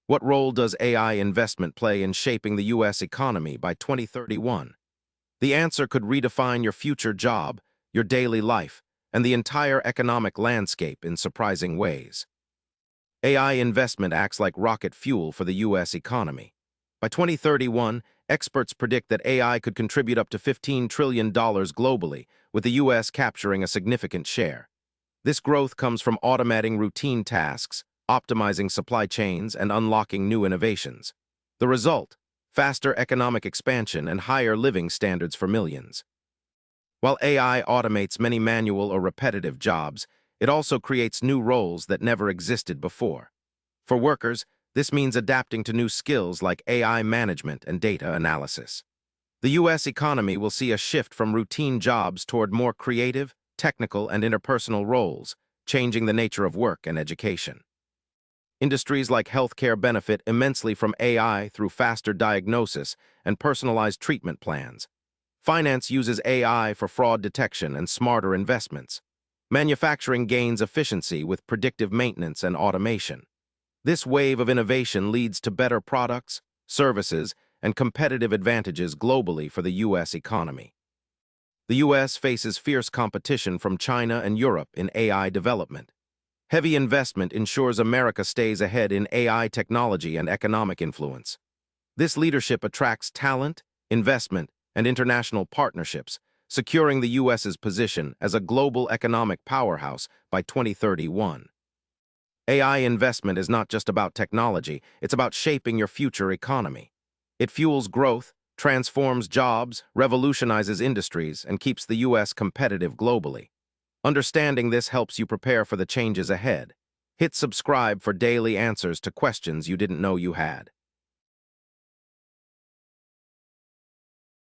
What role does AI investment play in shaping the U.S. economy by 2031? The answer could redefine your future job, your daily life, and the entire economic landscape in surprising ways. AI investment acts like rocket fuel for the U.S. economy. By 2031, experts predict that AI could contribute up to $15 trillion globally, with the U.S. capturing a significant share. This growth comes from automating routine tasks, optimizing supply chains, and unlocking new innovations. The result: faster economic expansion and higher living standards for millions. While AI automates many manual or repetitive jobs, it also creates new roles that never existed before. For workers, this means adapting to new skills like AI management and data analysis. The U.S. economy will see a shift from routine jobs toward more creative, technical, and interpersonal roles, changing the nature of work and education. Industries like healthcare benefit immensely from AI through faster diagnosis and personalized treatment plans. Finance uses AI for fraud detection and smarter investments. Manufacturing gains efficiency with predictive maintenance and automation. This wave of innovation leads to better products, services, and competitive advantages globally for the U.S. economy. The U.S. faces fierce competition from China and Europe in AI development. Heavy investment ensures America stays ahead in AI technology and economic influence. This leadership attracts talent, investment, and international partnerships, securing the U.S.'s position as a global economic powerhouse by 2031. AI investment is not just about technology, it's about shaping your future economy. It fuels growth, transforms jobs, revolutionizes industries, and keeps the U.S. competitive globally. Understanding this helps you prepare for the changes ahead. Hit subscribe for daily answers to questions you didn't know you had.